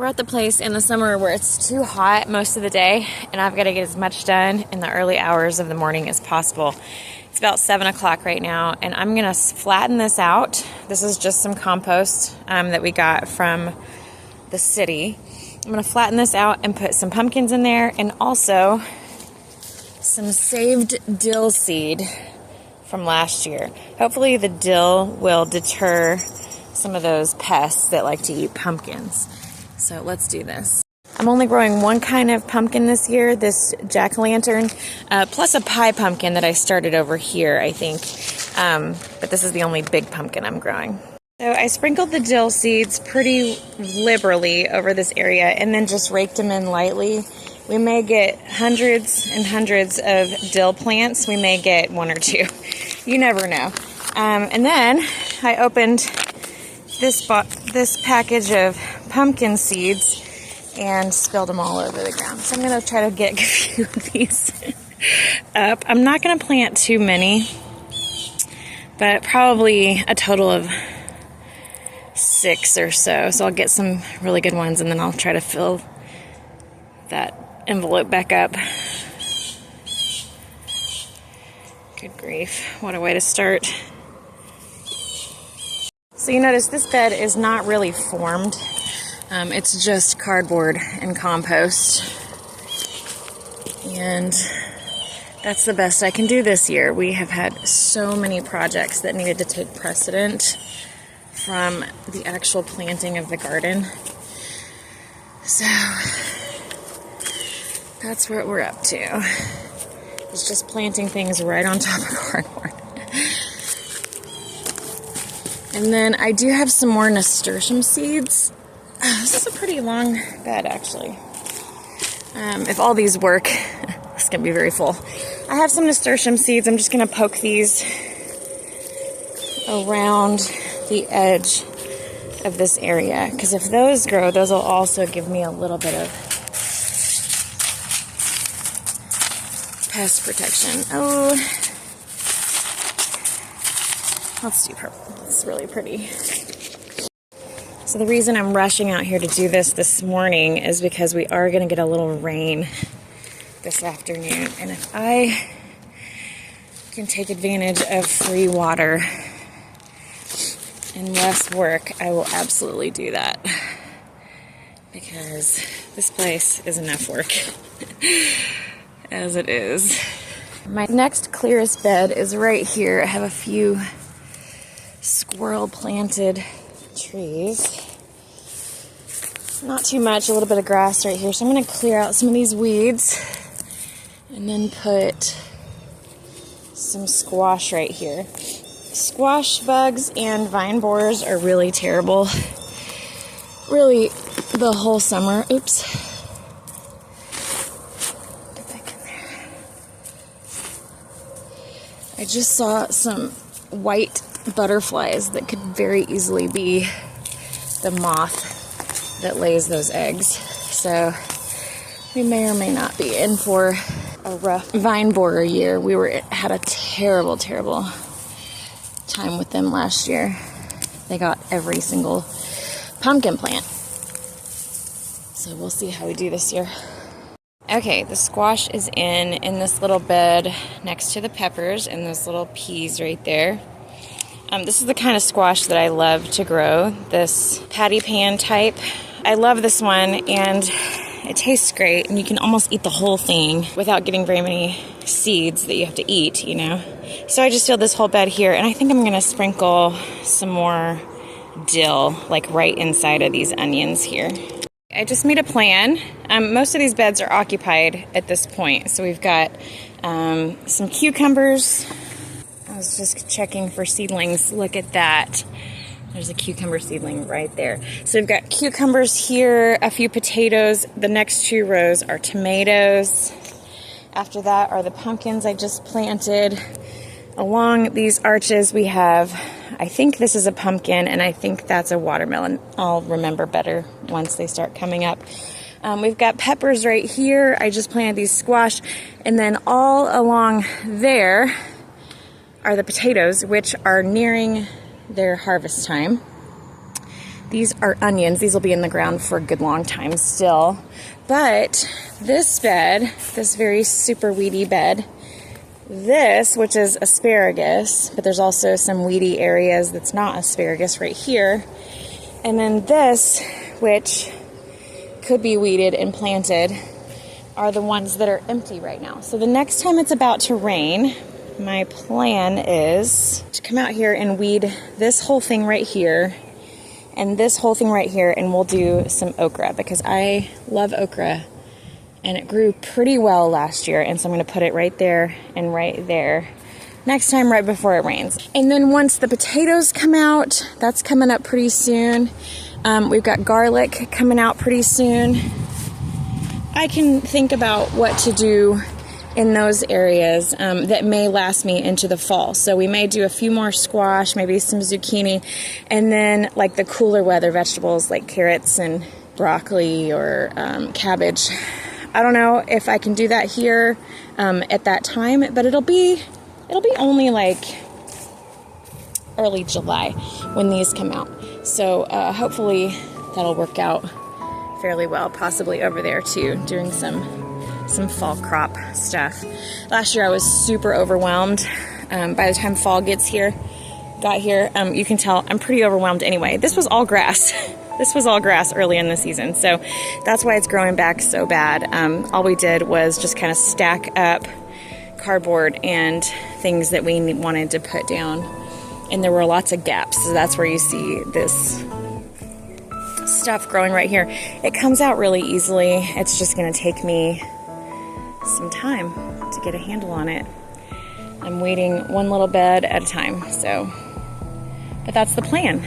We're at the place in the summer where it's too hot most of the day, and I've got to get as much done in the early hours of the morning as possible. It's about 7 o'clock right now, and I'm going to flatten this out. This is just some compost that we got from the city. I'm going to flatten this out and put some pumpkins in there, and also some saved dill seed from last year. Hopefully the dill will deter some of those pests that like to eat pumpkins. So let's do this. I'm only growing one kind of pumpkin this year, this jack-o'-lantern, plus a pie pumpkin that I started over here, I think. But this is the only big pumpkin I'm growing. So I sprinkled the dill seeds pretty liberally over this area and then just raked them in lightly. We may get hundreds and hundreds of dill plants. We may get one or two. You never know. And then I opened this package of pumpkin seeds and spilled them all over the ground. So I'm going to try to get a few of these up. I'm not going to plant too many, but probably a total of 6 or so. So I'll get some really good ones, and then I'll try to fill that envelope back up. Good grief. What a way to start. So you notice this bed is not really formed. It's just cardboard and compost. And that's the best I can do this year. We have had so many projects that needed to take precedent from the actual planting of the garden. So that's what we're up to. It's just planting things right on top of cardboard. And then I do have some more nasturtium seeds. This is a pretty long bed, actually. If all these work, it's going to be very full. I have some nasturtium seeds. I'm just going to poke these around the edge of this area, because if those grow, those will also give me a little bit of pest protection. Oh, let's do purple. It's really pretty. So the reason I'm rushing out here to do this morning is because we are going to get a little rain this afternoon. And if I can take advantage of free water and less work, I will absolutely do that. Because this place is enough work as it is. My next clearest bed is right here. I have a few squirrel planted trees. Not too much, a little bit of grass right here. So I'm going to clear out some of these weeds and then put some squash right here. Squash bugs and vine borers are really terrible. Really, the whole summer. Oops. Get back in there. I just saw some white butterflies that could very easily be the moth that lays those eggs. So we may or may not be in for a rough vine borer year. We had a terrible time with them last year. They got every single pumpkin plant. So we'll see how we do this year. Okay, the squash is in this little bed next to the peppers and those little peas right there. This is the kind of squash that I love to grow, this patty pan type. I love this one, and it tastes great, and you can almost eat the whole thing without getting very many seeds that you have to eat, you know. So I just filled this whole bed here, and I think I'm going to sprinkle some more dill, like right inside of these onions here. I just made a plan. Most of these beds are occupied at this point, so we've got some cucumbers. I was just checking for seedlings. Look at that. There's a cucumber seedling right there. So we've got cucumbers here, a few potatoes. The next 2 rows are tomatoes. After that are the pumpkins I just planted. Along these arches we have, I think this is a pumpkin, and I think that's a watermelon. I'll remember better once they start coming up. We've got peppers right here. I just planted these squash. And then all along there are the potatoes, which are nearing their harvest time. These are onions. These will be in the ground for a good long time still. But this bed, this very super weedy bed, this, which is asparagus, but there's also some weedy areas that's not asparagus right here. And then this, which could be weeded and planted, are the ones that are empty right now. So the next time it's about to rain, my plan is to come out here and weed this whole thing right here and this whole thing right here, and we'll do some okra because I love okra and it grew pretty well last year, and so I'm going to put it right there and right there next time right before it rains. And then once the potatoes come out, that's coming up pretty soon. We've got garlic coming out pretty soon. I can think about what to do in those areas that may last me into the fall. So we may do a few more squash, maybe some zucchini, and then like the cooler weather vegetables like carrots and broccoli or cabbage. I don't know if I can do that here at that time, but it'll be only like early July when these come out. So hopefully that'll work out fairly well, possibly over there too, doing some fall crop stuff. Last year I was super overwhelmed. By the time fall got here, you can tell I'm pretty overwhelmed anyway. This was all grass. This was all grass early in the season, so that's why it's growing back so bad. All we did was just kind of stack up cardboard and things that we wanted to put down, and there were lots of gaps, so that's where you see this stuff growing right here. It comes out really easily. It's just going to take me some time to get a handle on it. I'm weeding one little bed at a time, but that's the plan.